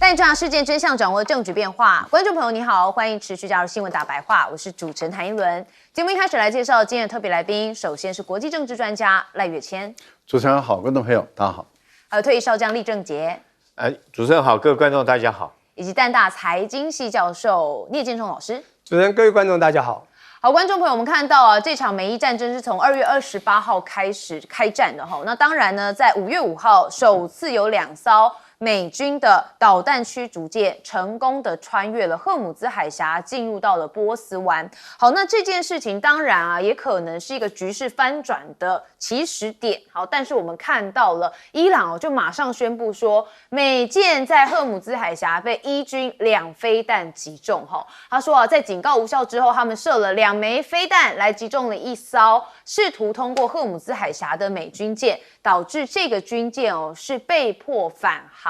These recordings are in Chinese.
带你抓事件真相，掌握证据变化。观众朋友你好，欢迎持续加入新闻大白话，我是主持人谭一伦。节目一开始来介绍今天的特别来宾，首先是国际政治专家赖岳谦。主持人好，观众朋友大家好。还有退役少将厉正杰。主持人好，各位观众大家好。以及淡大财经系教授聂建忠老师。主持人各位观众大家好。好，观众朋友，我们看到啊，这场美伊战争是从2月28号开始开战的哈。那当然呢，在5月5号，首次有2艘美军的导弹驱逐舰成功的穿越了荷姆兹海峡，进入到了波斯湾。好，那这件事情当然啊，也可能是一个局势翻转的起始点。好，但是我们看到了伊朗就马上宣布说，美舰在荷姆兹海峡被伊军2飞弹击中。他说啊，在警告无效之后，他们射了2枚飞弹来击中了一艘试图通过荷姆兹海峡的美军舰，导致这个军舰是被迫返航。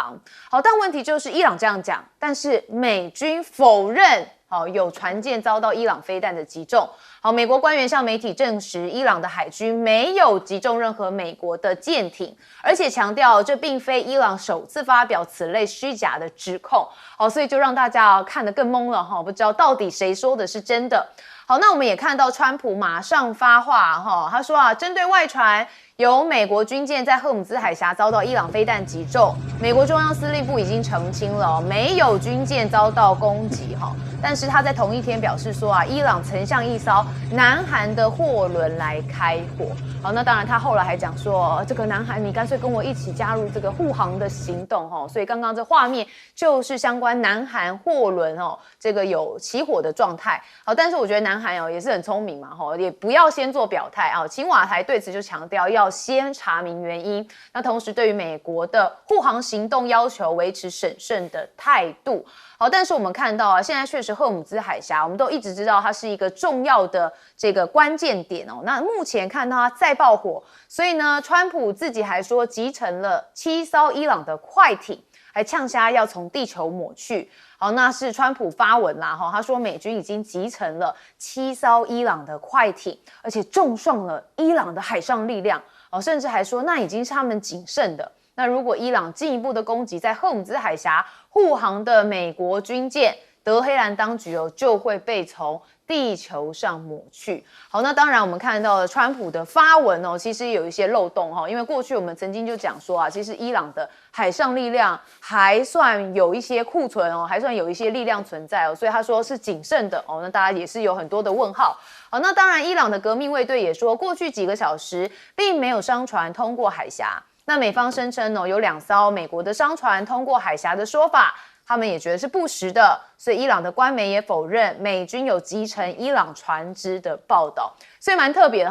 好，但问题就是伊朗这样讲，但是美军否认有船舰遭到伊朗飞弹的击中。好，美国官员向媒体证实，伊朗的海军没有击中任何美国的舰艇，而且强调这并非伊朗首次发表此类虚假的指控。好，所以就让大家看得更懵了不知道到底谁说的是真的。好，那我们也看到川普马上发话他说啊，针对外传有美国军舰在荷姆兹海峡遭到伊朗飞弹击中，美国中央司令部已经澄清了没有军舰遭到攻击但是他在同一天表示说啊，伊朗曾向一艘南韩的货轮来开火。好，那当然他后来还讲说，这个南韩你干脆跟我一起加入这个护航的行动所以刚刚这画面就是相关南韩货轮这个有起火的状态。好，但是我觉得南韩也是很聪明嘛也不要先做表态青瓦台对此就强调要先查明原因，那同时对于美国的护航行动要求维持审慎的态度。好，但是我们看到现在确实荷姆兹海峡，我们都一直知道它是一个重要的这个关键点那目前看到它再爆火，所以呢，川普自己还说集成了7艘伊朗的快艇，还呛虾要从地球抹去。好，那是川普发文啦他说美军已经集成了7艘伊朗的快艇，而且重创了伊朗的海上力量甚至还说那已经是他们仅剩的。那如果伊朗进一步的攻击在荷姆兹海峡护航的美国军舰，德黑兰当局就会被从地球上抹去。好，那当然我们看到了川普的发文其实有一些漏洞因为过去我们曾经就讲说啊，其实伊朗的海上力量还算有一些库存还算有一些力量存在所以他说是谨慎的那大家也是有很多的问号。好，那当然伊朗的革命卫队也说，过去几个小时并没有商船通过海峡。那美方声称有2艘美国的商船通过海峡的说法，他们也觉得是不实的，所以伊朗的官媒也否认美军有击沉伊朗船只的报道，所以蛮特别的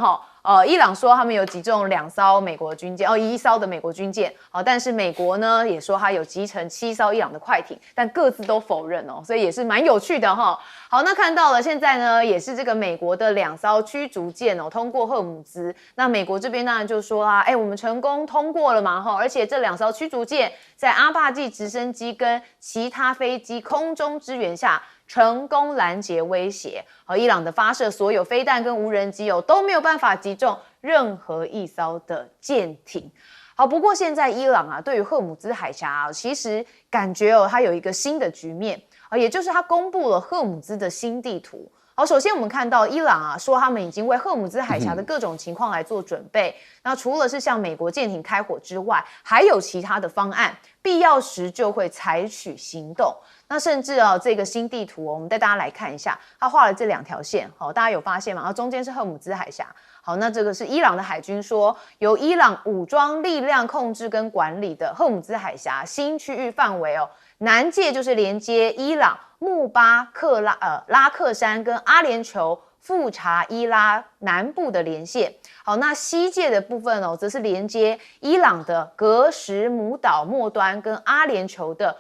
伊朗说他们有击中2艘美国军舰1艘的美国军舰但是美国呢也说他有击沉7艘伊朗的快艇，但各自都否认所以也是蛮有趣的好，那看到了现在呢也是这个美国的2艘驱逐舰通过荷姆兹，那美国这边当然就说啦，我们成功通过了嘛而且这2艘驱逐舰在阿帕奇直升机跟其他飞机空中支援下成功拦截威胁，伊朗的发射所有飞弹跟无人机都没有办法击中任何一艘的舰艇。好，不过现在伊朗对于荷姆兹海峡其实感觉它有一个新的局面也就是它公布了荷姆兹的新地图。好，首先我们看到伊朗说他们已经为荷姆兹海峡的各种情况来做准备，那除了是向美国舰艇开火之外，还有其他的方案，必要时就会采取行动。那甚至这个新地图我们带大家来看一下，他画了这2条线大家有发现吗？中间是荷姆兹海峡。好，那这个是伊朗的海军说，由伊朗武装力量控制跟管理的荷姆兹海峡新区域范围南界就是连接伊朗穆巴克拉克山跟阿联酋富查伊拉南部的连线。好，那西界的部分则是连接伊朗的格什姆岛末端跟阿联酋的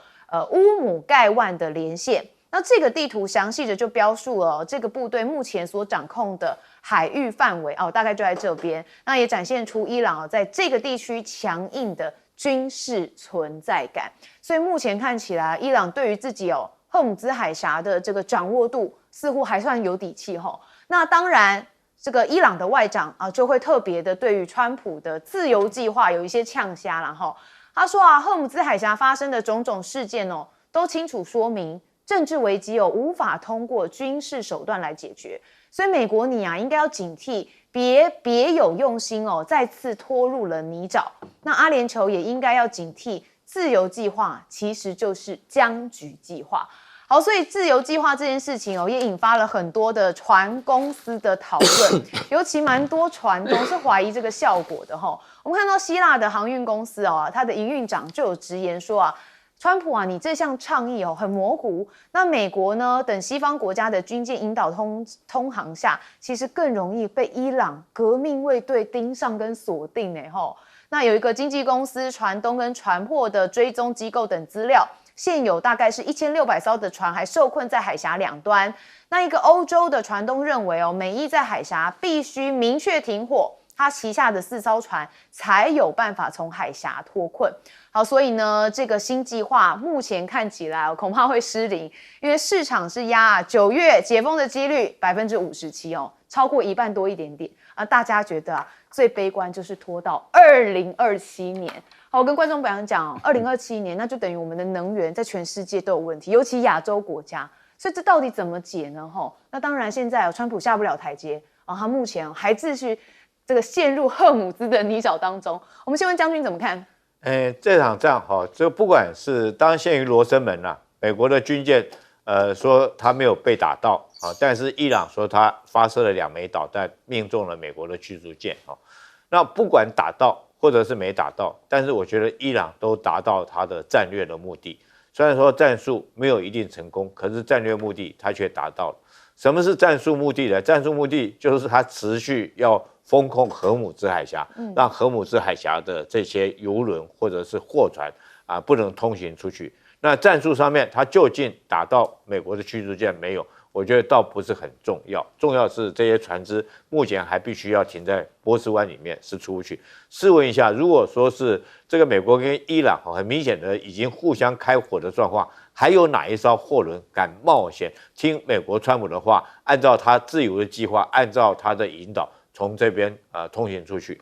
乌姆盖万的连线。那这个地图详细的就标述了这个部队目前所掌控的海域范围大概就在这边。那也展现出伊朗在这个地区强硬的军事存在感。所以目前看起来，伊朗对于自己荷姆兹海峡的这个掌握度似乎还算有底气那当然，这个伊朗的外长就会特别的对于川普的自由计划有一些呛虾啦他说荷姆兹海峡发生的种种事件都清楚说明，政治危机无法通过军事手段来解决。所以美国你应该要警惕，别有用心再次拖入了泥沼。那阿联酋也应该要警惕，自由计划其实就是僵局计划。好，所以自由计划这件事情也引发了很多的船公司的讨论，尤其蛮多船东是怀疑这个效果的我们看到希腊的航运公司它的营运长就有直言说川普你这项倡议很模糊。那美国呢等西方国家的军舰引导通航下，其实更容易被伊朗革命卫队盯上跟锁定那有一个经纪公司、船东跟船舶的追踪机构等资料。现有大概是1600艘的船还受困在海峡两端。那一个欧洲的船东认为美伊在海峡必须明确停火，他旗下的4艘船才有办法从海峡脱困。好，所以呢，这个新计划目前看起来恐怕会失灵，因为市场是压9月解封的几率57%超过一半多一点点大家觉得最悲观就是拖到2027年。好，我跟观众朋友讲，2027年那就等于我们的能源在全世界都有问题，尤其亚洲国家。所以这到底怎么解呢？那当然现在川普下不了台阶他目前还继续这个陷入赫姆兹的泥沼当中。我们先问将军怎么看？这场仗这不管是当陷于罗生门美国的军舰说他没有被打到但是伊朗说他发射了2枚导弹，命中了美国的驱逐舰那不管打到或者是没打到，但是我觉得伊朗都达到他的战略的目的。虽然说战术没有一定成功，可是战略目的他却达到了。什么是战术目的呢？战术目的就是他持续要封控荷姆兹海峡，让荷姆兹海峡的这些油轮或者是货船不能通行出去。那战术上面，他究竟打到美国的驱逐舰没有？我觉得倒不是很重要，重要是这些船只目前还必须要停在波斯湾里面，是出不去。试问一下，如果说是这个美国跟伊朗很明显的已经互相开火的状况，还有哪一艘货轮敢冒险听美国川普的话，按照他自由的计划，按照他的引导从这边通行出去？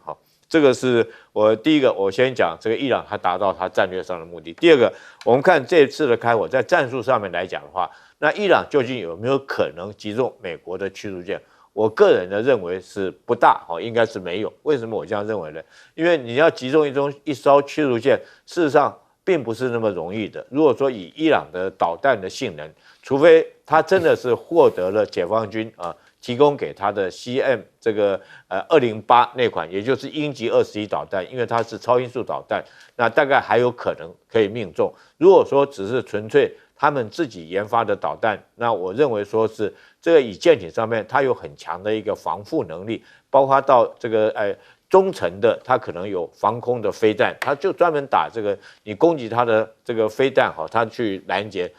这个是我第一个，我先讲这个伊朗他达到他战略上的目的。第二个，我们看这次的开火，在战术上面来讲的话，那伊朗究竟有没有可能击中美国的驱逐舰？我个人的认为是不大，应该是没有。为什么我这样认为呢？因为你要击中一艘驱逐舰，事实上并不是那么容易的。如果说以伊朗的导弹的性能，除非他真的是获得了解放军提供给他的 CM 这个208那款，也就是鹰击21导弹，因为它是超音速导弹，那大概还有可能可以命中。如果说只是纯粹他们自己研发的导弹，那我认为说是这个以舰艇上面它有很强的一个防护能力，包括到这个中程的，它可能有防空的飞弹，它就专门打这个你攻击它的这个飞弹它去拦截。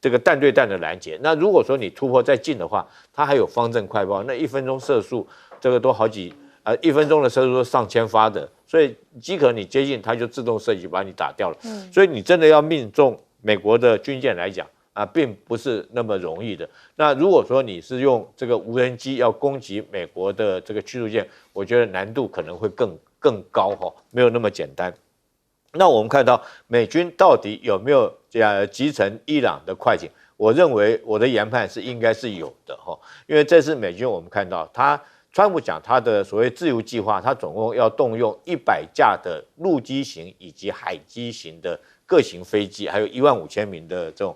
这个弹对弹的拦截，那如果说你突破再近的话，它还有方阵快爆，那1分钟射速这个都好几1分钟的射速都上千发的，所以即可你接近它就自动射击把你打掉了。所以你真的要命中美国的军舰来讲并不是那么容易的。那如果说你是用这个无人机要攻击美国的这个驱逐舰，我觉得难度可能会更高没有那么简单。那我们看到美军到底有没有击沉伊朗的快艇？我认为我的研判是应该是有的因为这次美军我们看到川普讲他的所谓自由计划，他总共要动用100架的陆基型以及海基型的各型飞机，还有15000名的这种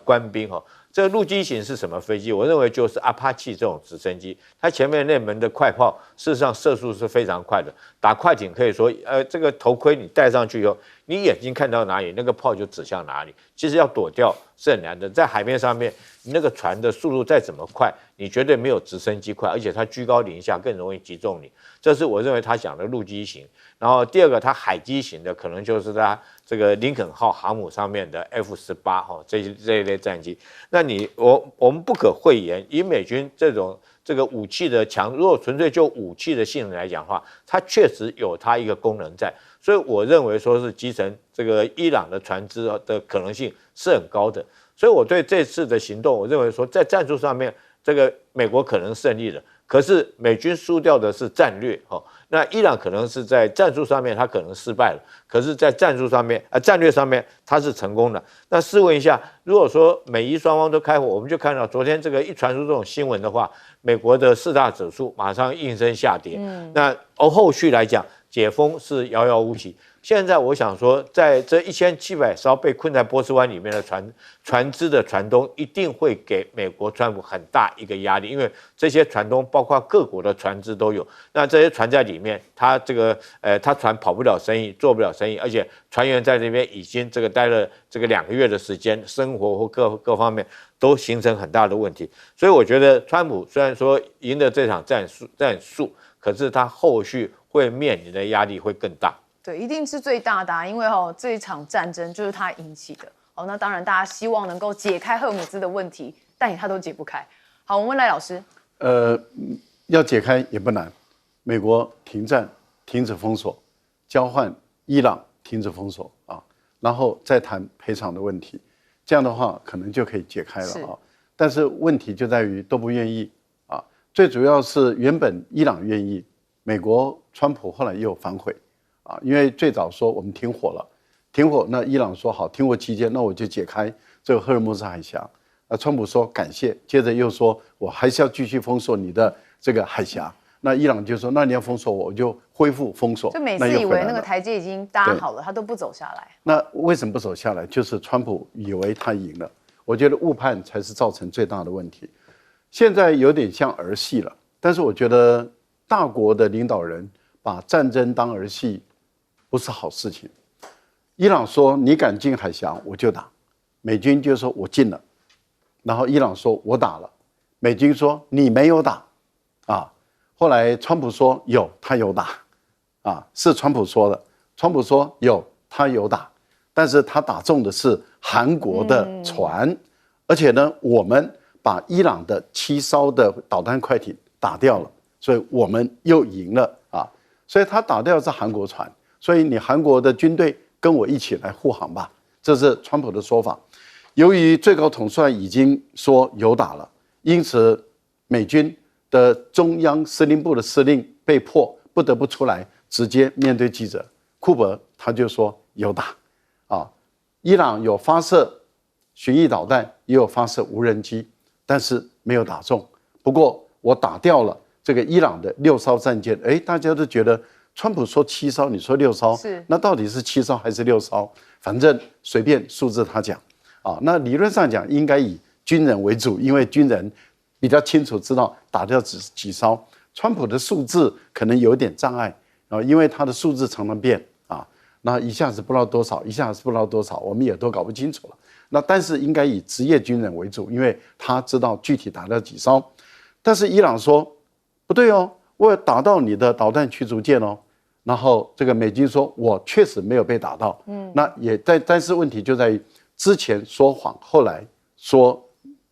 官兵这个陆基型是什么飞机？我认为就是阿帕奇这种直升机，它前面那门的快炮，事实上射速是非常快的。打快艇可以说，这个头盔你戴上去以后，你眼睛看到哪里，那个炮就指向哪里。其实要躲掉是很难的。在海面上面，你那个船的速度再怎么快，你绝对没有直升机快，而且它居高临下更容易击中你。这是我认为他讲的陆基型。然后第二个，它海基型的可能就是它这个林肯号航母上面的 F-18这一类战机。那我们不可讳言，以美军这个武器的强，如果纯粹就武器的性能来讲的话，它确实有它一个功能在。所以我认为说是击沉这个伊朗的船只的可能性是很高的。所以我对这次的行动，我认为说在战术上面，这个美国可能胜利了。可是美军输掉的是战略那伊朗可能是在战术上面他可能失败了，可是在战略上面他是成功的。那试问一下，如果说美伊双方都开火，我们就看到昨天这个一传出这种新闻的话，美国的4大指数马上应声下跌。那后续来讲，解封是遥遥无期。现在我想说，在这1700艘被困在波斯湾里面的船只的船东，一定会给美国川普很大一个压力，因为这些船东包括各国的船只都有。那这些船在里面，他船跑不了生意，做不了生意，而且船员在这边已经待了2个月的时间，生活或各方面都形成很大的问题。所以我觉得川普虽然说赢了这场战术，可是他后续会面临的压力会更大。对，一定是最大的因为这一场战争就是他引起的。那当然大家希望能够解开赫姆兹的问题，但他都解不开。好，我们问赖老师。要解开也不难，美国停战、停止封锁，交换伊朗停止封锁然后再谈赔偿的问题，这样的话可能就可以解开了但是问题就在于都不愿意最主要是原本伊朗愿意，美国川普后来又反悔因为最早说我们停火了，那伊朗说好，停火期间那我就解开这个赫尔木兹海峡。川普说感谢，接着又说我还是要继续封锁你的这个海峡。那伊朗就说那你要封锁我就恢复封锁。就每次以为那个台阶已经搭好了，他都不走下来。那为什么不走下来？就是川普以为他赢了，我觉得误判才是造成最大的问题。现在有点像儿戏了，但是我觉得大国的领导人把战争当儿戏不是好事情。伊朗说你敢进海峡我就打，美军就说我进了，然后伊朗说我打了，美军说你没有打后来川普说有，他有打是川普说的，川普说有，他有打，但是他打中的是韩国的船，而且呢我们把伊朗的7艘的导弹快艇打掉了，所以我们又赢了所以他打掉的是韩国船，所以你韩国的军队跟我一起来护航吧，这是川普的说法。由于最高统帅已经说有打了，因此美军的中央司令部的司令被迫不得不出来直接面对记者，库珀他就说有打伊朗有发射巡弋导弹，也有发射无人机，但是没有打中。不过我打掉了这个伊朗的6艘战舰，大家都觉得川普说7艘，你说6艘，那到底是7艘还是6艘？反正随便数字他讲那理论上讲应该以军人为主，因为军人比较清楚知道打掉几艘。川普的数字可能有点障碍因为他的数字常常变那一下子不知道多少，一下子不知道多少，我们也都搞不清楚了。那但是应该以职业军人为主，因为他知道具体打掉几艘。但是伊朗说不对我有打到你的导弹驱逐舰然后这个美军说我确实没有被打到那也但是问题就在于之前说谎，后来说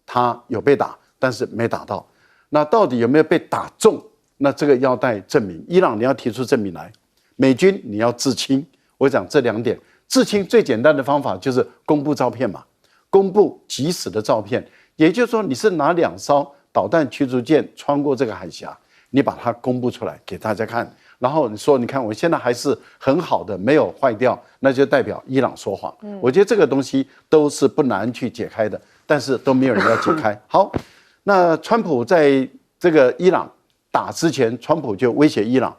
他有被打但是没打到，那到底有没有被打中？那这个要待证明。伊朗你要提出证明来，美军你要自清。我讲这2点，自清最简单的方法就是公布照片嘛，公布即时的照片，也就是说你是拿2艘导弹驱逐舰穿过这个海峡，你把它公布出来给大家看，然后你说你看我现在还是很好的，没有坏掉，那就代表伊朗说谎。我觉得这个东西都是不难去解开的，但是都没有人要解开。好，那川普在这个伊朗打之前，川普就威胁伊朗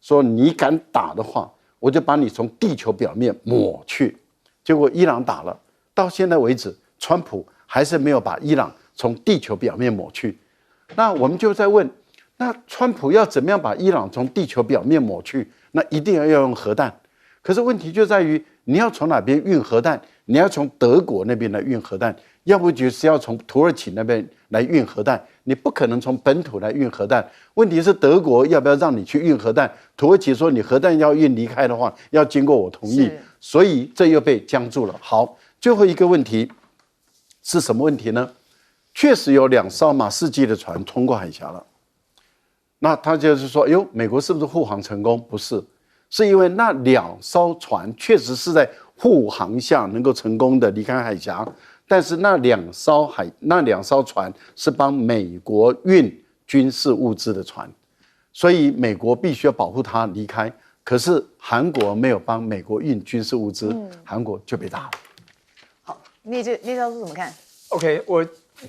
说你敢打的话我就把你从地球表面抹去。结果伊朗打了，到现在为止川普还是没有把伊朗从地球表面抹去。那我们就在问，那川普要怎么样把伊朗从地球表面抹去？那一定要用核弹。可是问题就在于你要从哪边运核弹？你要从德国那边来运核弹，要不就是要从土耳其那边来运核弹，你不可能从本土来运核弹。问题是德国要不要让你去运核弹？土耳其说你核弹要运离开的话，要经过我同意，所以这又被僵住了。好，最后一个问题是什么问题呢？确实有2艘马士基的船通过海峡了。那他就是说，美国是不是护航成功？不是，是因为那2艘船确实是在护航下能够成功的离开海峡，但是那2艘船是帮美国运军事物资的船，所以美国必须要保护他离开。可是韩国没有帮美国运军事物资，韩国就被打了。好，聂教授怎么看 ？OK，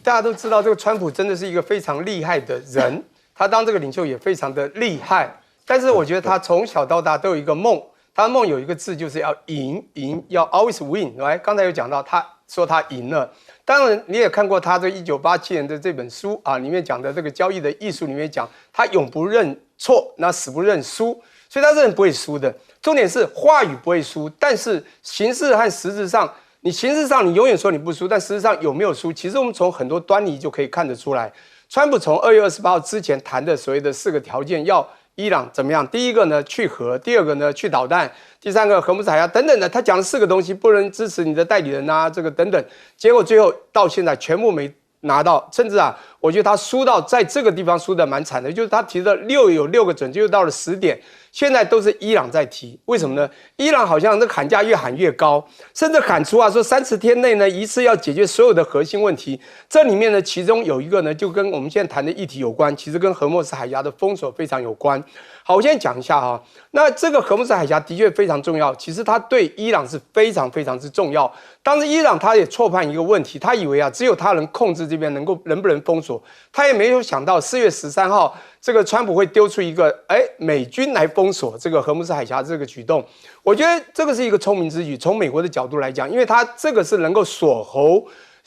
大家都知道这个川普真的是一个非常厉害的人，他当这个领袖也非常的厉害。但是我觉得他从小到大都有一个梦，他的梦有一个字就是要赢，要 always win。来，刚才有讲到，他说他赢了。当然，你也看过他这1987年的这本书啊，里面讲的这个交易的艺术里面讲，他永不认错，那死不认输，所以他是不会输的。重点是话语不会输，但是形式和实质上。你形式上你永远说你不输，但实际上有没有输？其实我们从很多端倪就可以看得出来。川普从2月28号之前谈的所谓的4个条件，要伊朗怎么样？第一个呢，去核；第二个呢，去导弹；第三个，荷姆斯海峡等等的。他讲了4个东西，不能支持你的代理人啊，这个等等。结果最后到现在全部没拿到，甚至我觉得他输到在这个地方输得蛮惨的，就是他提的有6个准，就到了10点。现在都是伊朗在提，为什么呢？伊朗好像那喊价越喊越高，甚至喊出说30天内呢一次要解决所有的核心问题。这里面呢，其中有一个呢，就跟我们现在谈的议题有关，其实跟荷姆斯海峡的封锁非常有关。好，我先讲一下那这个荷姆斯海峡的确非常重要，其实它对伊朗是非常非常之重要。当时伊朗他也错判一个问题，他以为只有他能控制这边能不能封锁，他也没有想到4月13号。这个川普会丢出一个美军来封锁这个荷姆斯海峡这个举动，我觉得这个是一个聪明之举。从美国的角度来讲，因为他这个是能够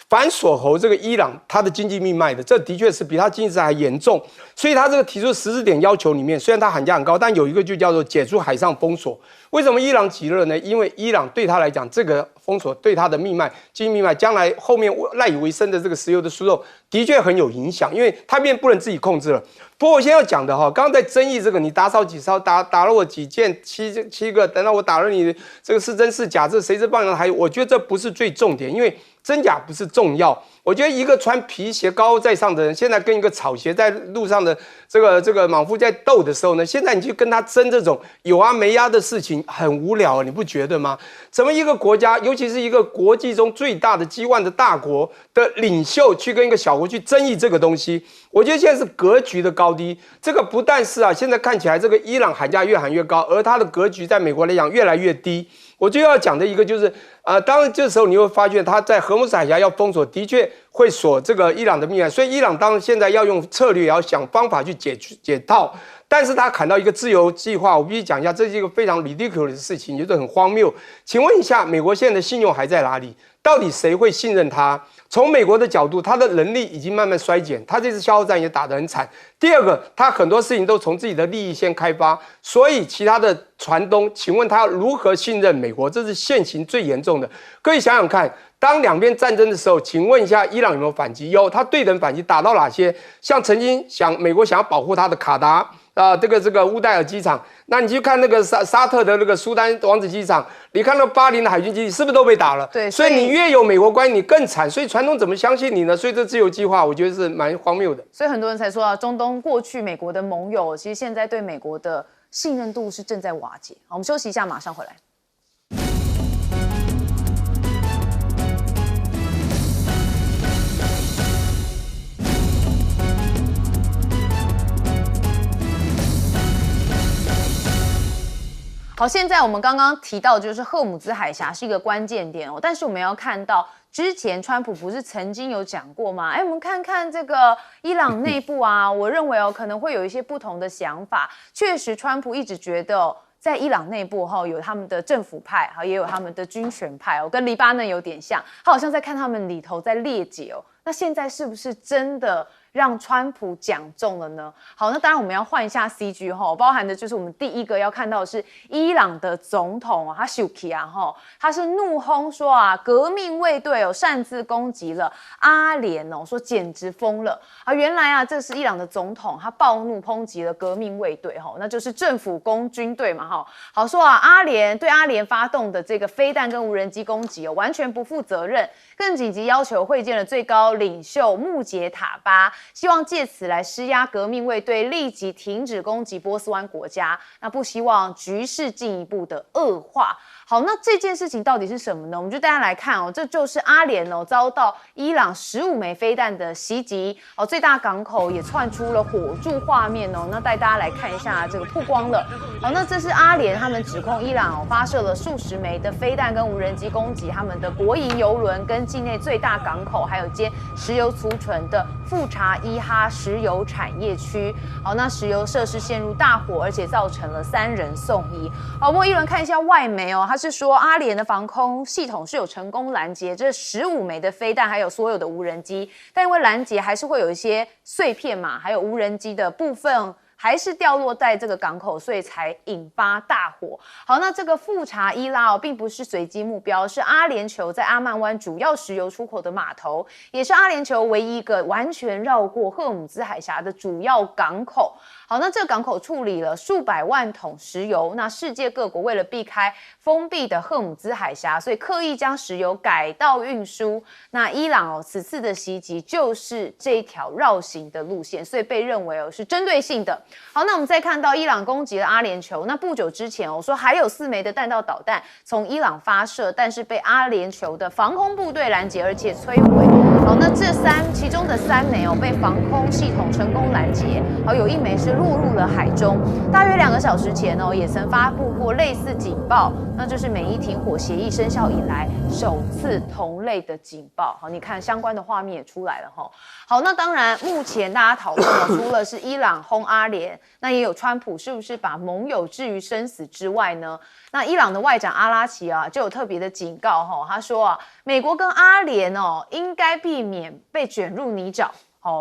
反锁喉这个伊朗他的经济命脉的，这的确是比他经济制裁还严重。所以他这个提出14点要求里面，虽然他喊价很高，但有一个就叫做解除海上封锁。为什么伊朗急了呢？因为伊朗对他来讲，这个封锁对他的命脉、经济命脉，将来后面赖以为生的这个石油的输入，的确很有影响，因为他变不能自己控制了。不过我现在要讲的刚刚在争议这个，你打扫几艘，打了我几件七个，等到我打了你这个是真是假，这谁是棒人？还有，我觉得这不是最重点，因为真假不是重要。我觉得一个穿皮鞋高高在上的人，现在跟一个草鞋在路上的这个莽夫在斗的时候呢，现在你去跟他争这种有啊没啊的事情，很无聊，你不觉得吗？怎么一个国家，尤其是一个国际中最大的G1的大国的领袖，去跟一个小国去争议这个东西？我觉得现在是格局的高低。这个不但是现在看起来这个伊朗喊价越喊越高，而它的格局在美国来讲越来越低。我就要讲的一个就是，当然这时候你会发现，他在荷姆斯海峡要封锁，的确会锁这个伊朗的命脉，所以伊朗当然现在要用策略，也要想方法去解套。但是他砍到一个自由计划，我必须讲一下，这是一个非常 ridiculous 的事情，也就是很荒谬。请问一下，美国现在的信用还在哪里？到底谁会信任他？从美国的角度，他的能力已经慢慢衰减，他这次消耗战也打得很惨。第二个，他很多事情都从自己的利益先开发，所以其他的船东，请问他要如何信任美国？这是现行最严重的。各位想想看，当两边战争的时候，请问一下，伊朗有没有反击？有，他对等反击，打到哪些？像曾经美国想要保护他的卡达。这个乌代尔机场，那你去看那个沙特的那个苏丹王子机场，你看到巴林的海军基地是不是都被打了？对，所以你越有美国关系，你更惨。所以传统怎么相信你呢？所以这自由计划，我觉得是蛮荒谬的。所以很多人才说中东过去美国的盟友，其实现在对美国的信任度是正在瓦解。好，我们休息一下，马上回来。好，现在我们刚刚提到，就是荷姆兹海峡是一个关键点但是我们要看到，之前川普不是曾经有讲过吗？我们看看这个伊朗内部我认为可能会有一些不同的想法。确实，川普一直觉得在伊朗内部有他们的政府派，也有他们的军权派跟黎巴嫩有点像，他好像在看他们里头在裂解那现在是不是真的让川普讲中了呢？好，那当然我们要换一下 CG 包含的就是我们第一个要看到的是伊朗的总统他秀气他是怒轰说革命卫队擅自攻击了阿联说简直疯了原来这是伊朗的总统他暴怒抨击了革命卫队那就是政府攻军队嘛好说阿联发动的这个飞弹跟无人机攻击完全不负责任，更紧急要求会见了最高领袖穆杰塔巴，希望借此来施压革命卫队立即停止攻击波斯湾国家，那不希望局势进一步的恶化。好，那这件事情到底是什么呢？我们就大家来看哦，这就是阿联哦遭到伊朗15枚飞弹的袭击哦，最大港口也窜出了火柱画面哦。那带大家来看一下这个曝光了。好，那这是阿联他们指控伊朗发射了数十枚的飞弹跟无人机攻击他们的国营油轮跟境内最大港口，还有间石油储存的富查伊哈石油产业区。好，那石油设施陷入大火，而且造成了3人送医。好，不过一轮看一下外媒哦，他是说阿联的防空系统是有成功拦截这15枚的飞弹，还有所有的无人机，但因为拦截还是会有一些碎片嘛，还有无人机的部分还是掉落在这个港口，所以才引发大火。好，那这个富查伊拉并不是随机目标，是阿联酋在阿曼湾主要石油出口的码头，也是阿联酋唯一一个完全绕过荷尔姆兹海峡的主要港口。好，那这个港口处理了数百万桶石油。那世界各国为了避开封闭的荷尔姆兹海峡，所以刻意将石油改道运输。那伊朗此次的袭击就是这一条绕行的路线，所以被认为是针对性的。好，那我们再看到伊朗攻击了阿联酋。那不久之前说还有4枚的弹道导弹从伊朗发射，但是被阿联酋的防空部队拦截而且摧毁。好，那其中的3枚被防空系统成功拦截。好，有1枚是落入了海中。大约2个小时前也曾发布过类似警报，那就是美伊停火协议生效以来首次同类的警报。好，你看相关的画面也出来了哈。好，那当然目前大家讨论除了是伊朗轰阿联，那也有川普是不是把盟友置于生死之外呢？那伊朗的外长阿拉奇就有特别的警告他说美国跟阿联应该避免被卷入泥沼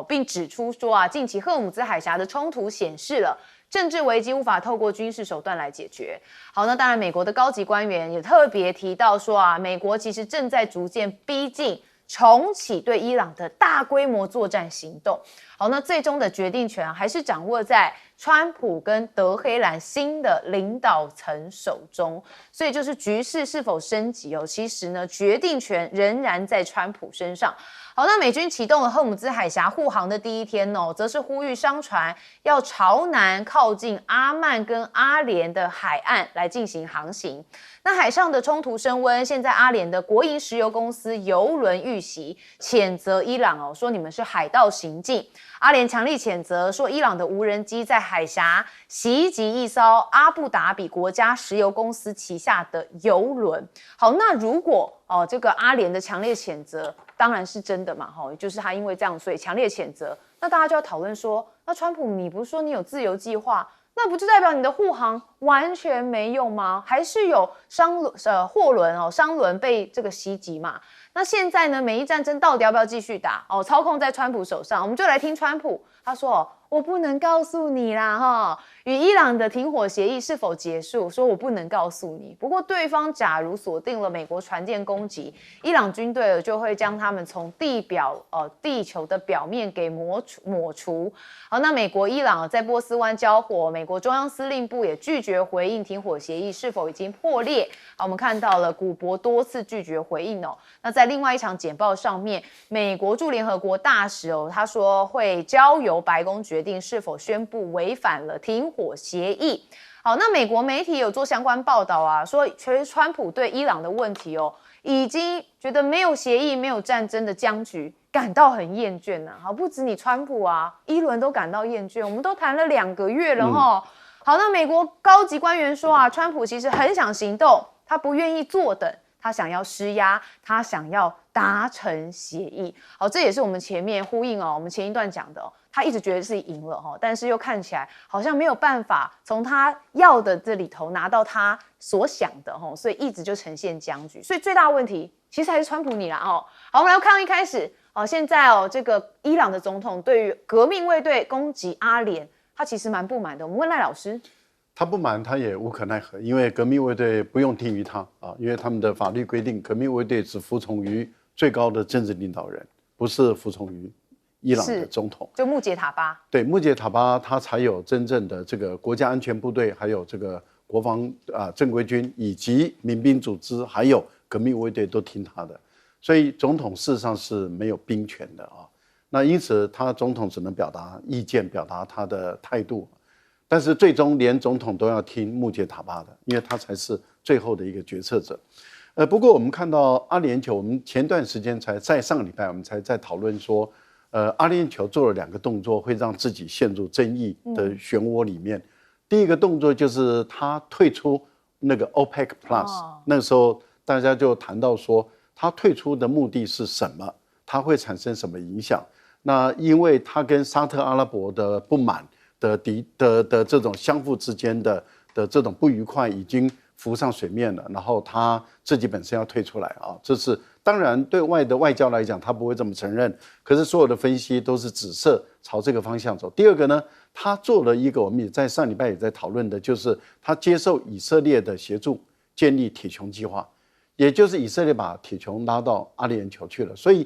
并指出说近期荷尔姆兹海峡的冲突显示了政治危机无法透过军事手段来解决。好，那当然美国的高级官员也特别提到说美国其实正在逐渐逼近重启对伊朗的大规模作战行动。好，那最终的决定权还是掌握在川普跟德黑兰新的领导层手中，所以就是局势是否升级其实呢，决定权仍然在川普身上。好，那美军启动了荷尔姆兹海峡护航的第一天则是呼吁商船要朝南靠近阿曼跟阿联的海岸来进行航行。那海上的冲突升温，现在阿联的国营石油公司油轮遇袭，谴责伊朗说你们是海盗行径。阿联强力谴责说，伊朗的无人机在海峡袭击一艘阿布达比国家石油公司旗下的油轮。好，那如果这个阿联的强烈谴责当然是真的嘛，就是他因为这样所以强烈货责，那大家就要讨论说，那川普你不是说你有自由计划，那不就代表你的护航完全没用吗？还是有货轮商轮被这个袭击嘛？那现在呢，美伊战争到底要不要继续打？操控在川普手上，我们就来听川普他说，我不能告诉你啦与伊朗的停火协议是否结束，说我不能告诉你。不过对方假如锁定了美国船舰攻击，伊朗军队就会将他们从地球的表面给抹除。好，那美国伊朗在波斯湾交火，美国中央司令部也拒绝回应停火协议是否已经破裂。好，我们看到了古博多次拒绝回应那在另外一场简报上面，美国驻联合国大使他说会交由白宫决定是否宣布违反了停火协议。好，那美国媒体有做相关报道说其实川普对伊朗的问题已经觉得没有协议、没有战争的僵局感到很厌倦好，不止你川普伊伦都感到厌倦，我们都谈了2个月了好，那美国高级官员说川普其实很想行动，他不愿意坐等，他想要施压，他想要达成协议。好，这也是我们前面呼应我们前一段讲的他一直觉得自己赢了但是又看起来好像没有办法从他要的这里头拿到他所想的所以一直就呈现僵局。所以最大的问题其实还是川普你啦好，我们来看一开始现在这个伊朗的总统对于革命卫队攻击阿联，他其实蛮不满的。我们问赖老师，他不满，他也无可奈何，因为革命卫队不用听于他因为他们的法律规定，革命卫队只服从于最高的政治领导人，不是服从于伊朗的总统。就穆杰塔巴。对，穆杰塔巴他才有真正的这个国家安全部队，还有这个国防正规军，以及民兵组织，还有革命卫队都听他的，所以总统事实上是没有兵权的那因此他总统只能表达意见，表达他的态度。但是最终连总统都要听穆杰塔巴的，因为他才是最后的一个决策者。不过我们看到阿联酋，我们前段时间在上个礼拜我们才在讨论说，阿联酋做了2个动作，会让自己陷入争议的漩涡里面。第一个动作就是他退出那个 OPEC Plus，那个时候大家就谈到说，他退出的目的是什么？它会产生什么影响？那因为他跟沙特阿拉伯的不满的这种相互之间的这种不愉快已经浮上水面了，然后他自己本身要退出来啊，这是当然对外的外交来讲，他不会这么承认，可是所有的分析都是指涉朝这个方向走。第二个呢，他做了一个我们也在上礼拜也在讨论的，就是他接受以色列的协助建立铁穹计划，也就是以色列把铁穹拉到阿联酋去了，所以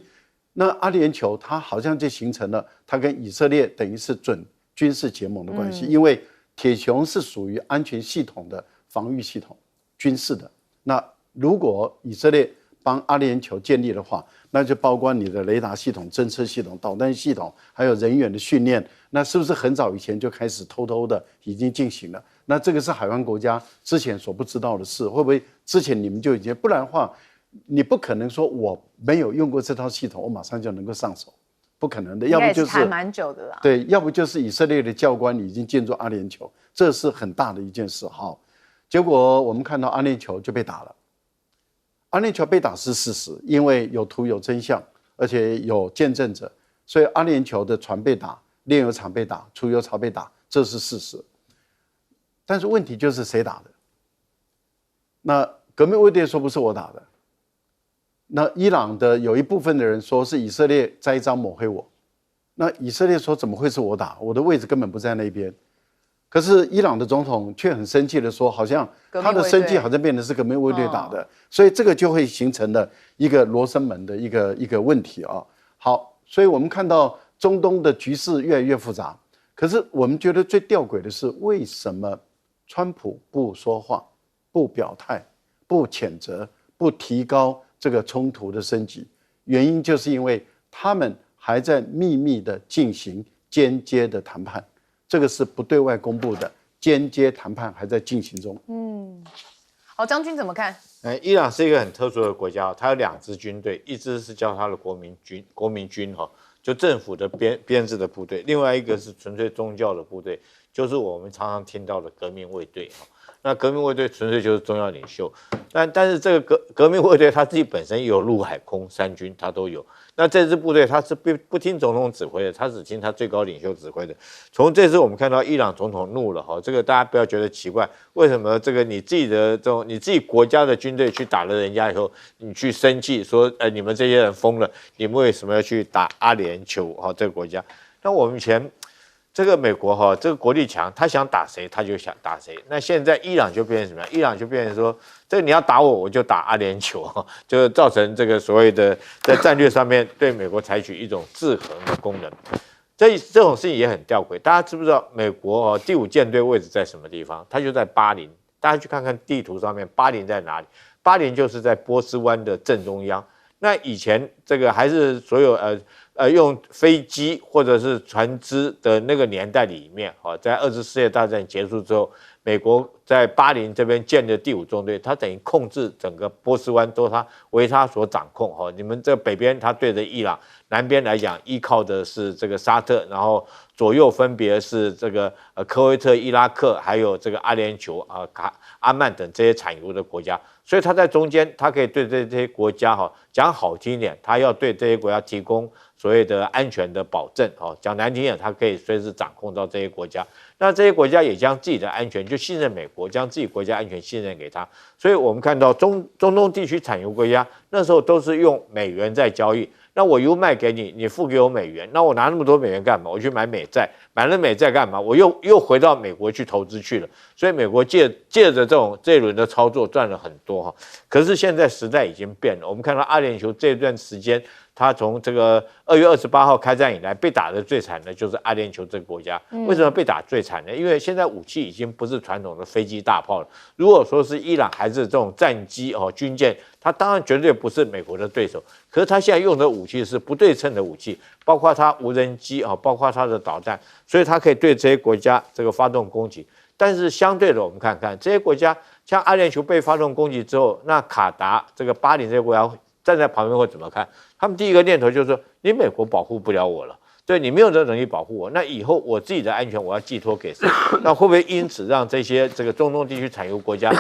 那阿联酋它好像就形成了它跟以色列等于是准军事结盟的关系，因为铁穹是属于安全系统的防御系统，军事的。那如果以色列帮阿联酋建立的话，那就包括你的雷达系统、侦测系统、导弹系统，还有人员的训练，那是不是很早以前就开始偷偷的已经进行了？那这个是海湾国家之前所不知道的事，会不会之前你们就已经？不然的话，你不可能说我没有用过这套系统，我马上就能够上手，不可能的。要不就是谈蛮久的啦。对，要不就是以色列的教官已经进入阿联酋，这是很大的一件事。好，结果我们看到阿联酋就被打了。阿联酋被打是事实，因为有图有真相，而且有见证者，所以阿联酋的船被打，炼油厂被打，储油槽被打，这是事实。但是问题就是谁打的？那革命卫队说不是我打的，那伊朗的有一部分的人说是以色列栽赃抹黑我，那以色列说怎么会是我打？我的位置根本不在那边。可是伊朗的总统却很生气的说，好像他的生计好像变成是革命卫队打的，所以这个就会形成了一个罗生门的一个问题啊。好，所以我们看到中东的局势越来越复杂，可是我们觉得最吊诡的是，为什么川普不说话、不表态、不谴责、不提高这个冲突的升级？原因就是因为他们还在秘密的进行间接的谈判。这个是不对外公布的，间接谈判还在进行中。好，将军怎么看？伊朗是一个很特殊的国家，它有2支军队，一支是叫它的国民军哈，就政府的编制的部队，另外一个是纯粹宗教的部队，就是我们常常听到的革命卫队哈。那革命卫队纯粹就是宗教领袖，但是这个革命卫队他自己本身也有陆海空3军，他都有。那这支部队他是不听总统指挥的，他只听他最高领袖指挥的。从这次我们看到伊朗总统怒了哈，这个大家不要觉得奇怪，为什么这个你自己的这种你自己国家的军队去打了人家以后，你去生气说你们这些人疯了，你们为什么要去打阿联酋哈这个国家？那我们以前这个美国哈，这个国力强，他想打谁他就想打谁。那现在伊朗就变成什么样？伊朗就变成说，这个你要打我，我就打阿联酋哈，就造成这个所谓的在战略上面对美国采取一种制衡的功能。这种事情也很吊诡。大家知不知道美国第5舰队位置在什么地方？它就在巴林。大家去看看地图上面，巴林在哪里？巴林就是在波斯湾的正中央。那以前这个还是所有用飞机或者是船只的那个年代里面，在2次世界大战结束之后，美国在巴林这边建的第5纵队，它等于控制整个波斯湾都为它所掌控。你们这北边它对着伊朗，南边来讲依靠的是这个沙特，然后左右分别是这个科威特、伊拉克，还有这个阿联酋阿曼等这些产油的国家。所以它在中间，它可以对这些国家讲好听一点，它要对这些国家提供所谓的安全的保证。讲难听点，它可以随时掌控到这些国家。那这些国家也将自己的安全就信任美国，将自己国家安全信任给他。所以我们看到中东地区产油国家那时候都是用美元在交易。那我油卖给你，你付给我美元，那我拿那么多美元干嘛？我去买美债，买了美债干嘛？我又回到美国去投资去了。所以美国借着这一轮的操作赚了很多哈。可是现在时代已经变了，我们看到阿联酋这段时间他从这个2月28号开战以来，被打得最惨的就是阿联酋这个国家。为什么被打最惨呢？因为现在武器已经不是传统的飞机大炮了。如果说是伊朗还是这种战机军舰，他当然绝对不是美国的对手。可是他现在用的武器是不对称的武器，包括他无人机包括他的导弹，所以他可以对这些国家这个发动攻击。但是相对的，我们看看这些国家，像阿联酋被发动攻击之后，那卡达、这个巴林这些国家站在旁边会怎么看？他们第一个念头就是说，你美国保护不了我了，对你没有这能力保护我，那以后我自己的安全我要寄托给谁？那会不会因此让这些这个中东地区产油国家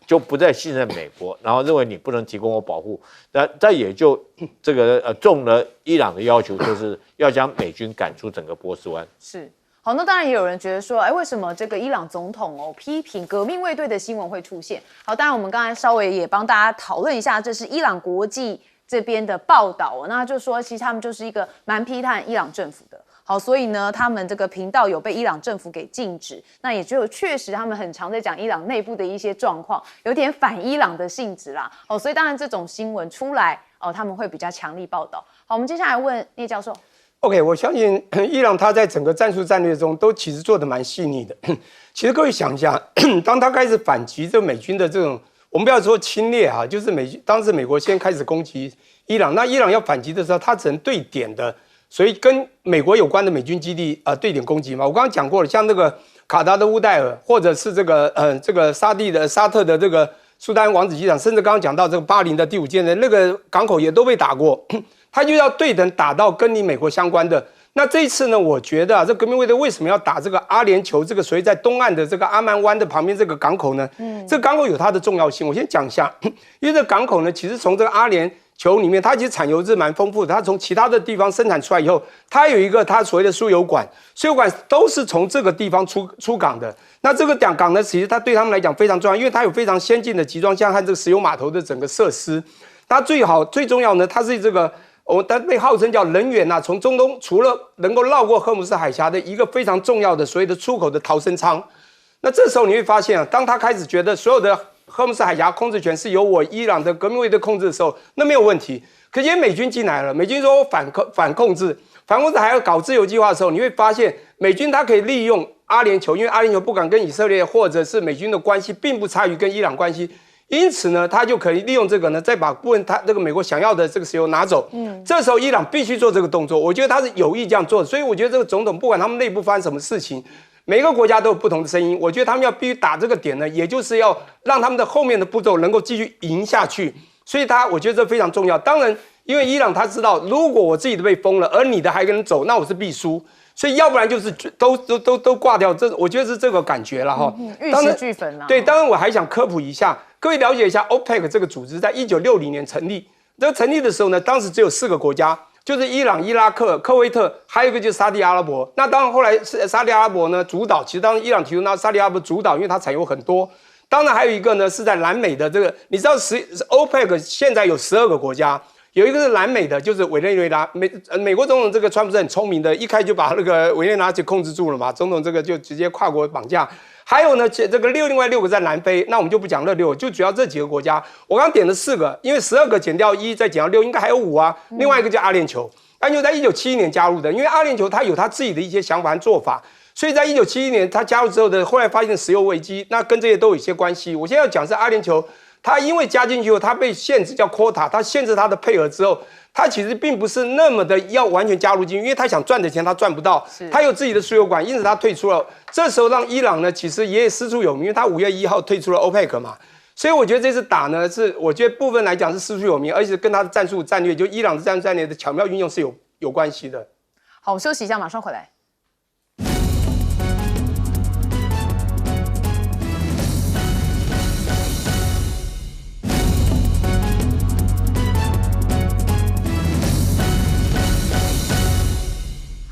就不再信任美国，然后认为你不能提供我保护？那也就这个中了伊朗的要求，就是要将美军赶出整个波斯湾。是。好，那当然也有人觉得说，为什么这个伊朗总统批评革命卫队的新闻会出现？好，当然我们刚才稍微也帮大家讨论一下，这是伊朗国际这边的报道，那就说其实他们就是一个蛮批判伊朗政府的。好，所以呢，他们这个频道有被伊朗政府给禁止，那也就确实他们很常在讲伊朗内部的一些状况，有点反伊朗的性质啦。所以当然这种新闻出来，他们会比较强力报道。好，我们接下来问聂教授。OK， 我相信伊朗他在整个战术战略中都其实做得蛮细腻的。其实各位想一下，当他开始反击这美军的这种，我们不要说侵略哈，就是当时美国先开始攻击伊朗，那伊朗要反击的时候，他只能对点的，所以跟美国有关的美军基地对点攻击嘛。我刚刚讲过了，像那个卡达的乌代尔，或者是这个沙特的这个苏丹王子机场，甚至刚刚讲到这个巴林的第5舰的那个港口也都被打过。他就要对等打到跟你美国相关的。那这一次呢，我觉得这革命卫队为什么要打这个阿联酋这个所谓在东岸的这个阿曼湾的旁边这个港口呢？这个港口有它的重要性。我先讲一下，因为这个港口呢，其实从这个阿联酋里面，它其实产油是蛮丰富的。它从其他的地方生产出来以后，它有一个它所谓的输油管，输油管都是从这个地方出港的。那这个港呢，其实它对他们来讲非常重要，因为它有非常先进的集装箱和这个石油码头的整个设施。它最重要呢，它是这个。它被号称叫人员呐，从中东除了能够绕过荷姆斯海峡的一个非常重要的所谓的出口的逃生舱。那这时候你会发现当他开始觉得所有的荷姆斯海峡控制权是由我伊朗的革命卫队控制的时候，那没有问题。可是美军进来了，美军说反控制还要搞自由计划的时候，你会发现美军它可以利用阿联酋，因为阿联酋不管跟以色列或者是美军的关系，并不差于跟伊朗关系。因此呢，他就可以利用这个呢，再把部分他这个美国想要的这个石油拿走。这时候伊朗必须做这个动作，我觉得他是有意这样做的。所以我觉得这个总统不管他们内部发生什么事情，每个国家都有不同的声音。我觉得他们必须打这个点呢，也就是要让他们的后面的步骤能够继续赢下去。所以我觉得这非常重要。当然，因为伊朗他知道，如果我自己的被封了，而你的还跟人走，那我是必输。所以要不然就是都挂掉，我觉得是这个感觉了哈。玉石俱焚啊。对，当然我还想科普一下，各位了解一下 OPEC 这个组织，在1960年成立。这成立的时候呢，当时只有4个国家，就是伊朗、伊拉克、科威特，还有一个就是沙地阿拉伯。那当然后来是沙地阿拉伯呢主导，其实当然伊朗提出，那沙地阿拉伯主导，因为它产油很多。当然还有一个呢是在南美的这个，你知道OPEC 现在有12个国家。有一个是南美的，就是委内瑞拉。美国总统这个川普是很聪明的，一开就把那个委内瑞拉就控制住了嘛。总统这个就直接跨国绑架。还有呢，这个另外6个在南非，那我们就不讲那6个，就主要这几个国家。我刚刚点了4个，因为12个减掉1，再减掉6，应该还有5啊。另外一个叫阿联酋，阿联酋在1971年加入的，因为阿联酋它有它自己的一些想法和做法，所以在1971年它加入之后的，后来发现的石油危机，那跟这些都有一些关系。我现在要讲是阿联酋。它因为加进去后，它被限制叫 quota， 它限制它的配额之后，它其实并不是那么的要完全加入进去，因为它想赚的钱它赚不到，它有自己的输油管，因此它退出了。这时候让伊朗呢，其实也师出有名，因为它5月1号退出了 OPEC 嘛，所以我觉得这次打呢，是我觉得部分来讲是师出有名，而且跟它的战术战略，就伊朗的战术战略的巧妙运用是有关系的。好，我们休息一下，马上回来。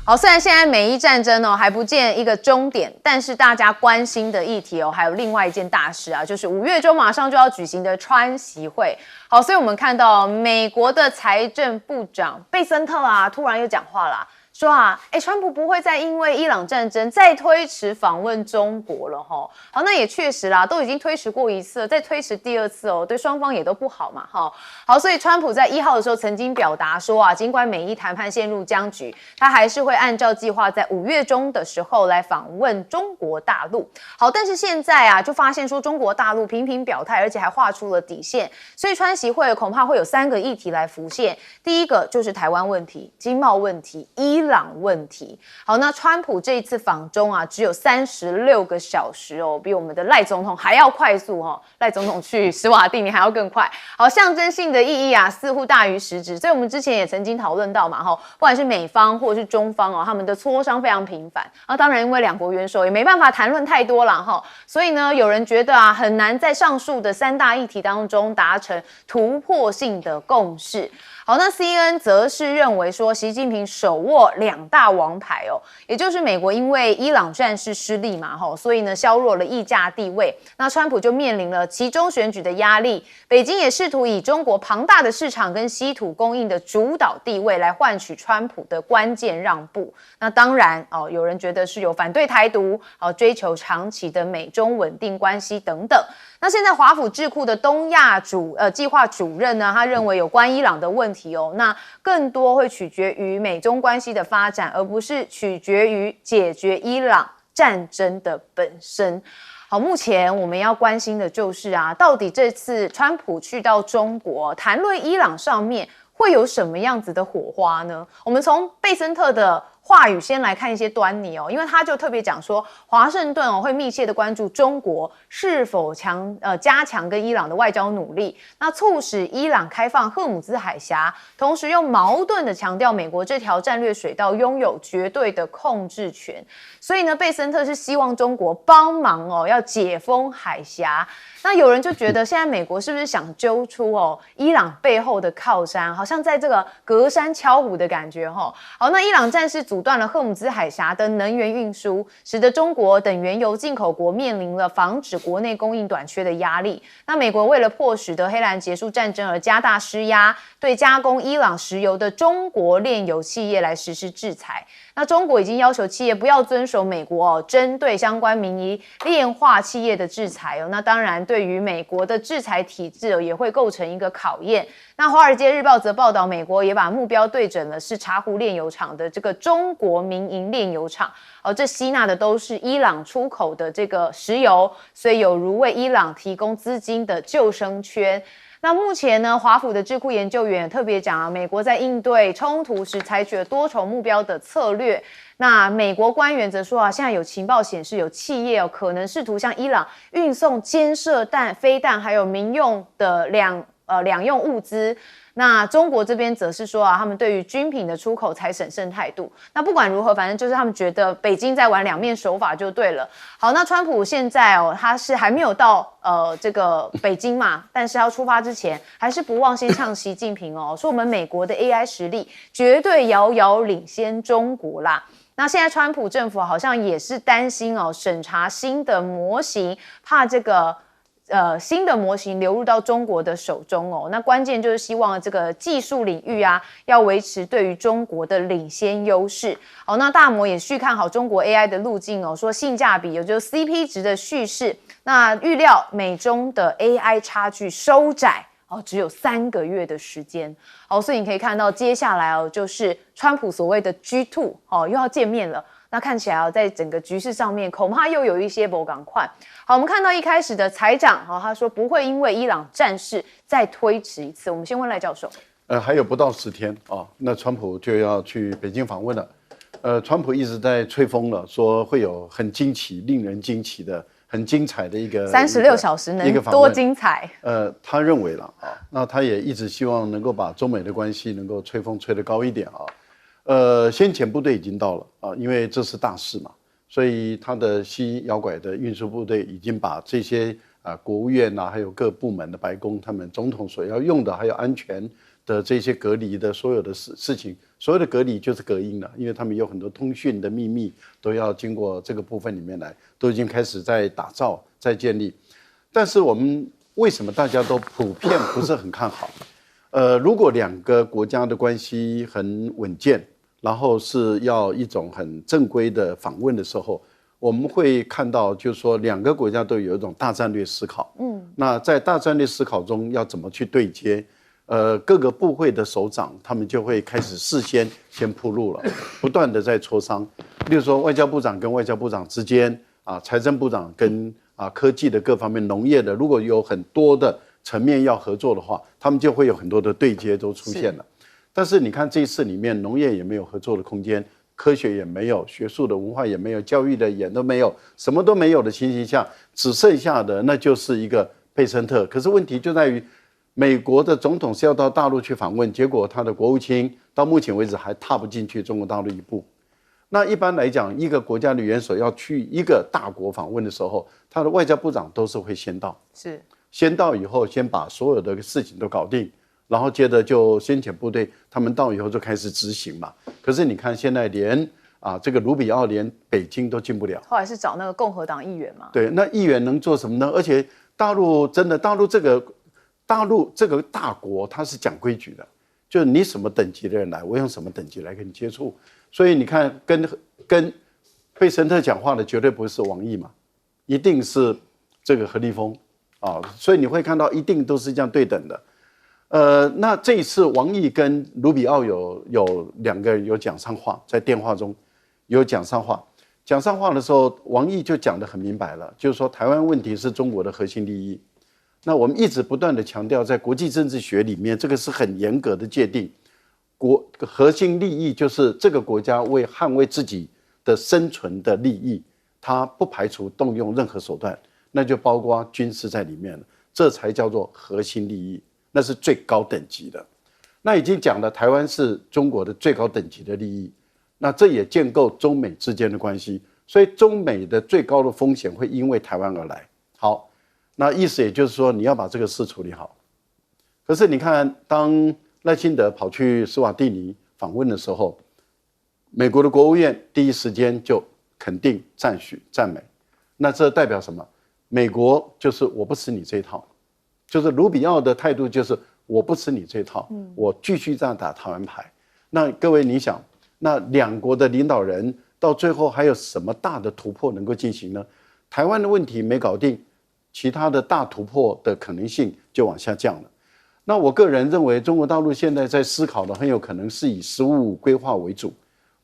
好，虽然现在美伊战争还不见一个终点，但是大家关心的议题还有另外一件大事啊，就是5月中马上就要举行的川习会。好，所以我们看到美国的财政部长贝森特突然又讲话啦，说啊，川普不会再因为伊朗战争再推迟访问中国了哈。好，那也确实啦，都已经推迟过一次了，再推迟第二次哦，对双方也都不好嘛哈。好，所以川普在1号的时候曾经表达说啊，尽管美伊谈判陷入僵局，他还是会按照计划在5月中的时候来访问中国大陆。好，但是现在啊，就发现说中国大陆频频表态，而且还画出了底线，所以川习会恐怕会有3个议题来浮现。第一个就是台湾问题、经贸问题、伊朗问题。好，那川普这一次访中啊，只有36个小时哦，比我们的赖总统还要快速哦。赖总统去史瓦蒂尼还要更快。好，象征性的意义啊，似乎大于实质。所以我们之前也曾经讨论到嘛，不管是美方或者是中方哦，他们的磋商非常频繁。当然因为2国元首也没办法谈论太多啦哈，所以呢，有人觉得啊，很难在上述的3大议题当中达成突破性的共识。好，那 CNN 则是认为说，习近平手握2大王牌哦，也就是美国因为伊朗战事失利嘛，所以呢削弱了议价地位。那川普就面临了期中选举的压力，北京也试图以中国庞大的市场跟稀土供应的主导地位来换取川普的关键让步。那当然哦，有人觉得是有反对台独，追求长期的美中稳定关系等等。那现在华府智库的东亚计划主任呢，他认为有关伊朗的问题哦，那更多会取决于美中关系的发展，而不是取决于解决伊朗战争的本身。好，目前我们要关心的就是啊，到底这次川普去到中国谈论伊朗上面会有什么样子的火花呢？我们从贝森特的话语先来看一些端倪哦，因为他就特别讲说，华盛顿会密切的关注中国是否加强跟伊朗的外交努力，那促使伊朗开放赫姆兹海峡，同时又矛盾的强调美国这条战略水道拥有绝对的控制权。所以呢，贝森特是希望中国帮忙哦，要解封海峡。那有人就觉得现在美国是不是想揪出伊朗背后的靠山，好像在这个隔山敲虎的感觉好，那伊朗战事阻断了赫姆兹海峡的能源运输，使得中国等原油进口国面临了防止国内供应短缺的压力。那美国为了迫使得黑兰结束战争而加大施压，对加工伊朗石油的中国炼油企业来实施制裁。那中国已经要求企业不要遵守美国针对相关民营炼化企业的制裁那当然对于美国的制裁体制也会构成一个考验。那华尔街日报则报道，美国也把目标对准了是茶壶炼油厂的这个中国民营炼油厂这吸纳的都是伊朗出口的这个石油，所以有如为伊朗提供资金的救生圈。那目前呢，华府的智库研究员也特别讲美国在应对冲突时采取了多重目标的策略。那美国官员则说现在有情报显示有企业可能试图向伊朗运送肩射弹、飞弹，还有民用的两用物资。那中国这边则是说他们对于军品的出口才审慎态度。那不管如何，反正就是他们觉得北京在玩2面手法就对了。好，那川普现在他是还没有到这个北京嘛，但是要出发之前，还是不忘先呛习近平说我们美国的 AI 实力绝对遥遥领先中国啦。那现在川普政府好像也是担心审查新的模型，怕这个新的模型流入到中国的手中那关键就是希望这个技术领域要维持对于中国的领先优势。那大摩也续看好中国 AI 的路径说性价比，也就是 CP 值的叙事。那预料美中的 AI 差距收窄只有3个月的时间所以你可以看到接下来就是川普所谓的 G2 又要见面了。那看起来在整个局势上面恐怕又有一些不赶快。好，我们看到一开始的财长他说不会因为伊朗战事再推迟一次。我们先问赖教授。还有不到10天那川普就要去北京访问了。川普一直在吹风了，说会有很惊奇、令人惊奇的、很精彩的一个36小时能多精彩？他认为了那他也一直希望能够把中美的关系能够吹风吹得高一点先遣部队已经到了因为这是大事嘛，所以他的西摇拐的运输部队已经把这些国务院还有各部门的白宫他们总统所要用的还有安全的这些隔离的所有的事情，所有的隔离就是隔音了，因为他们有很多通讯的秘密都要经过这个部分里面来，都已经开始在打造在建立。但是我们为什么大家都普遍不是很看好？如果2个国家的关系很稳健然后是要一种很正规的访问的时候，我们会看到，就是说两个国家都有一种大战略思考。那在大战略思考中要怎么去对接？各个部会的首长他们就会开始事先铺路了，不断的在磋商。例如说，外交部长跟外交部长之间啊，财政部长跟科技的各方面、农业的，如果有很多的层面要合作的话，他们就会有很多的对接都出现了。但是你看这一次里面，农业也没有合作的空间，科学也没有，学术的文化也没有，教育的也都没有，什么都没有的情形下，只剩下的那就是一个佩森特。可是问题就在于，美国的总统是要到大陆去访问，结果他的国务卿到目前为止还踏不进去中国大陆一步。那一般来讲，一个国家的元首要去一个大国访问的时候，他的外交部长都是会先到，先到以后，先把所有的事情都搞定，然后接着就先遣部队，他们到以后就开始执行嘛。可是你看现在连这个卢比奥连北京都进不了，后来是找那个共和党议员嘛。对，那议员能做什么呢？而且大陆这个大国，它是讲规矩的，就是你什么等级的人来，我用什么等级来跟你接触。所以你看，跟贝森特讲话的绝对不是王毅嘛，一定是这个何立峰所以你会看到一定都是这样对等的。那这一次王毅跟卢比奥有两个人有讲上话，在电话中有讲上话。讲上话的时候，王毅就讲得很明白了，就是说台湾问题是中国的核心利益。那我们一直不断的强调，在国际政治学里面，这个是很严格的界定。核心利益就是这个国家为捍卫自己的生存的利益，它不排除动用任何手段，那就包括军事在里面了，这才叫做核心利益，那是最高等级的。那已经讲了，台湾是中国的最高等级的利益，那这也建构中美之间的关系，所以中美的最高的风险会因为台湾而来。好，那意思也就是说，你要把这个事处理好。可是你看，当赖清德跑去斯瓦蒂尼访问的时候，美国的国务院第一时间就肯定、赞许、赞美。那这代表什么？美国就是我不吃你这一套，就是卢比奥的态度就是我不吃你这一套，我继续这样打台湾牌。那各位你想，那两国的领导人到最后还有什么大的突破能够进行呢？台湾的问题没搞定，其他的大突破的可能性就往下降了。那我个人认为，中国大陆现在在思考的很有可能是以15规划为主，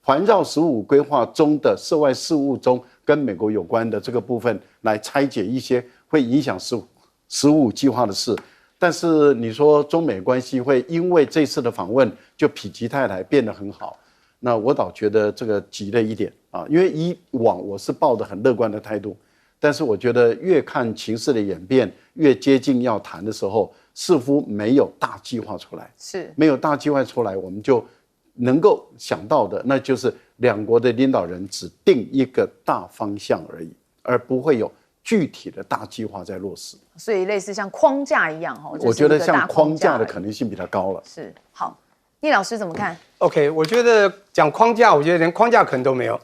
环绕15规划中的涉外事务中跟美国有关的这个部分来拆解一些会影响15计划的事。但是你说中美关系会因为这次的访问就否极泰来变得很好，那我倒觉得这个急了一点因为以往我是抱着很乐观的态度，但是我觉得越看情势的演变，越接近要谈的时候，似乎没有大计划出来，没有大计划出来，我们就能够想到的，那就是两国的领导人只定一个大方向而已，而不会有具体的大计划在落实。所以类似像框架一样我觉得像框架的可能性比较高了。是，好，聂老师怎么看 ？OK， 我觉得讲框架，我觉得连框架可能都没有。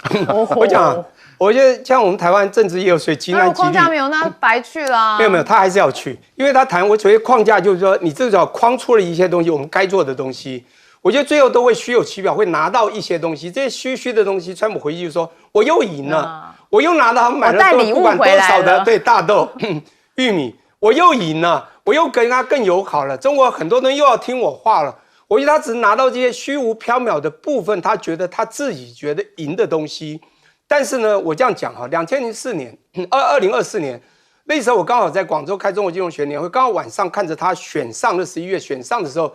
我觉得像我们台湾政治也有，所以急难急虑。框架没有，那白去了。没有，他还是要去，因为他谈我所谓框架，就是说你至少框出了一些东西，我们该做的东西。我觉得最后都会虚有其表，会拿到一些东西。这些虚的东西，川普回去就说：“我又赢了，我又拿到他们买了不管多少的大豆、玉米，我又赢了，我又跟他更友好了。中国很多人又要听我话了。”我觉得他只是拿到这些虚无缥缈的部分，他觉得他自己觉得赢的东西。但是呢，我这样讲2004年、2024年那时候，我刚好在广州开中国金融学年会，刚好晚上看着他选上的11月选上的时候，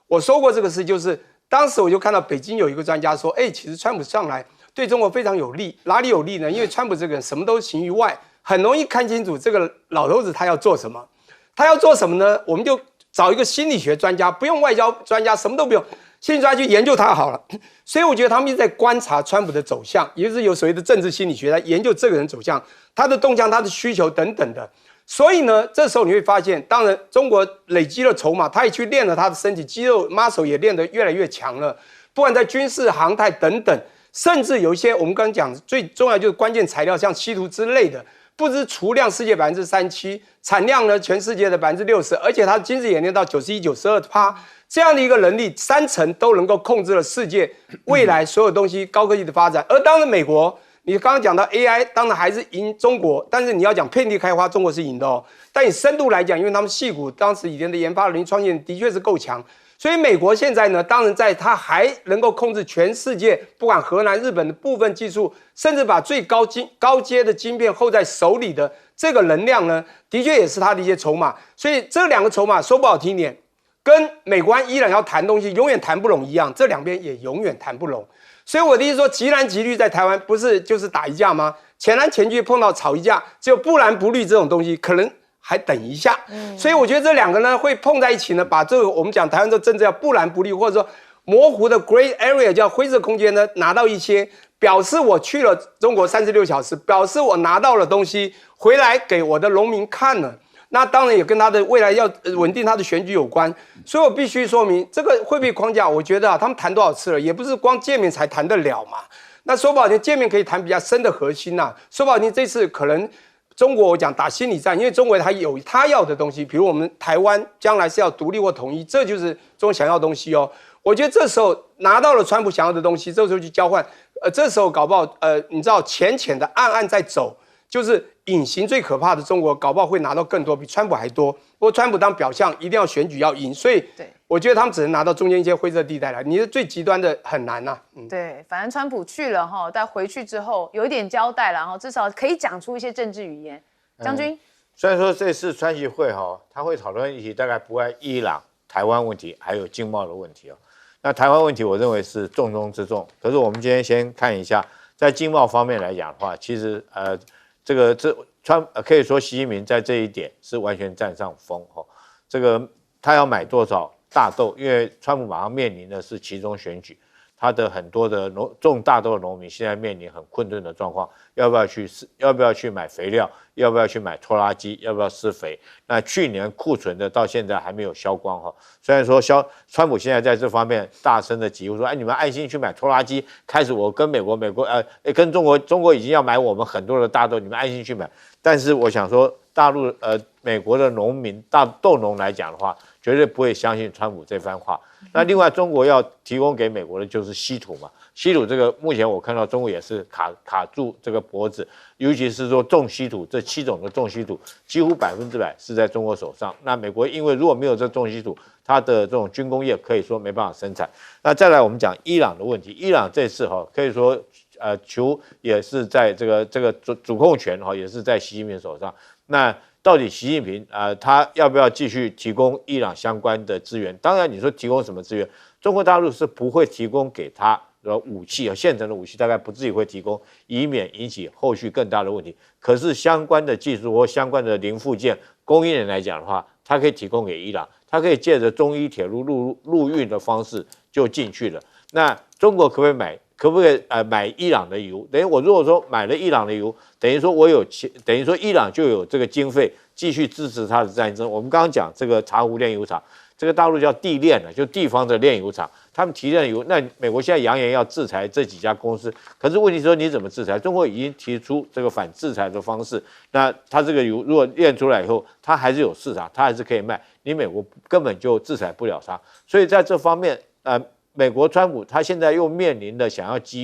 我说过这个事，就是当时我就看到北京有一个专家说，其实川普上来对中国非常有利，哪里有利呢？因为川普这个人什么都行于外，很容易看清楚这个老头子他要做什么。他要做什么呢？我们就找一个心理学专家，不用外交专家，什么都不用，心理专家去研究他好了。所以我觉得他们一直在观察川普的走向，也就是有所谓的政治心理学来研究这个人走向、他的动向、他的需求等等的。所以呢，这时候你会发现，当然中国累积了筹码，他也去练了他的身体肌肉 muscle 也练得越来越强了，不管在军事、航太等等，甚至有一些我们刚刚讲最重要就是关键材料，像稀土之类的，不止储量世界37%，产量呢全世界的60%，而且它的经济演练到91、92%，这样的一个能力，30%都能够控制了世界未来所有东西高科技的发展。而当然美国，你刚刚讲到 AI， 当然还是赢中国，但是你要讲遍地开花，中国是赢的哦。但以深度来讲，因为他们矽谷当时以前的研发能力、创新的确是够强。所以美国现在呢，当然在它还能够控制全世界，不管荷兰、日本的部分技术，甚至把最高阶的晶片hold在手里的这个能量呢，的确也是它的一些筹码。所以这两个筹码说不好听一点，跟美国和伊朗要谈东西永远谈不拢一样，这两边也永远谈不拢。所以我的意思说，急蓝急绿在台湾不是就是打一架吗？前蓝前绿碰到吵一架，只有不蓝不绿这种东西可能还等一下，所以我觉得这两个呢会碰在一起呢，把这个我们讲台湾这政治叫不蓝不绿，或者说模糊的 gray area 叫灰色空间呢，拿到一些表示我去了中国36小时，表示我拿到了东西回来给我的农民看了。那当然也跟他的未来要稳定他的选举有关，所以我必须说明这个货币框架，我觉得他们谈多少次了，也不是光见面才谈得了嘛。那说不好听，见面可以谈比较深的核心呐。说不好听，这次可能。中国我讲打心理战，因为中国它有它要的东西，比如我们台湾将来是要独立或统一，这就是中国想要的东西哦。我觉得这时候拿到了川普想要的东西，这时候去交换，这时候搞不好你知道浅浅的暗暗在走，就是隐形最可怕的中国，搞不好会拿到更多，比川普还多。不过川普当表象一定要选举要赢，所以我觉得他们只能拿到中间一些灰色地带来，你是最极端的很难呐。对，反正川普去了哈，但回去之后有一点交代了哈，至少可以讲出一些政治语言。将军，虽然说这次川习会哈，他会讨论议题大概不外伊朗、台湾问题，还有经贸的问题哦。那台湾问题我认为是重中之重，可是我们今天先看一下，在经贸方面来讲的话，其实可以说习近平在这一点是完全占上风哈。这个他要买多少大豆，因为川普马上面临的是期中选举，他的很多的种大豆的农民现在面临很困顿的状况，要不要去买肥料，要不要去买拖拉机，要不要施肥？那去年库存的到现在还没有销光哈。虽然说川普现在在这方面大声的疾呼说，哎，你们安心去买拖拉机，开始我跟跟中国已经要买我们很多的大豆，你们安心去买。但是我想说，美国的农民豆农来讲的话，绝对不会相信川普这番话。那另外，中国要提供给美国的就是稀土嘛。稀土这个，目前我看到中国也是卡住这个脖子，尤其是说重稀土，这7种的重稀土几乎100%是在中国手上。那美国因为如果没有这重稀土，它的这种军工业可以说没办法生产。那再来我们讲伊朗的问题，伊朗这次可以说球也是在这个主控权也是在习近平手上。那到底习近平他要不要继续提供伊朗相关的资源？当然，你说提供什么资源，中国大陆是不会提供给他武器现成的武器，大概不至于会提供，以免引起后续更大的问题。可是相关的技术或相关的零附件供应链来讲的话，它可以提供给伊朗，它可以借着中伊铁路陆运的方式就进去了。那中国可不可以买伊朗的油？等于我如果说买了伊朗的油，等于说我有钱，等于说伊朗就有这个经费继续支持他的战争。我们刚刚讲这个茶壶炼油厂，这个大陆叫地炼的，就地方的炼油厂，他们提炼油，那美国现在扬言要制裁这几家公司，可是问题说你怎么制裁？中国已经提出这个反制裁的方式，那他这个油如果炼出来以后，它还是有市场，它还是可以卖，你美国根本就制裁不了它。所以在这方面，美国川普他现在又面临的想要结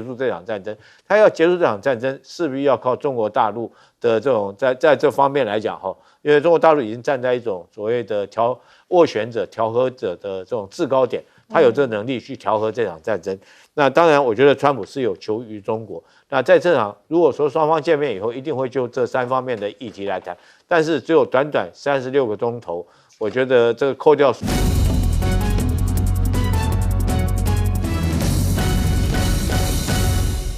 束这场战争，他要结束这场战争，势必要靠中国大陆的这种在这方面来讲因为中国大陆已经站在一种所谓的斡旋者、调和者的这种制高点，他有这能力去调和这场战争。那当然，我觉得川普是有求于中国。那在这场如果说双方见面以后，一定会就这3方面的议题来谈，但是只有短短36个钟头，我觉得这个扣掉。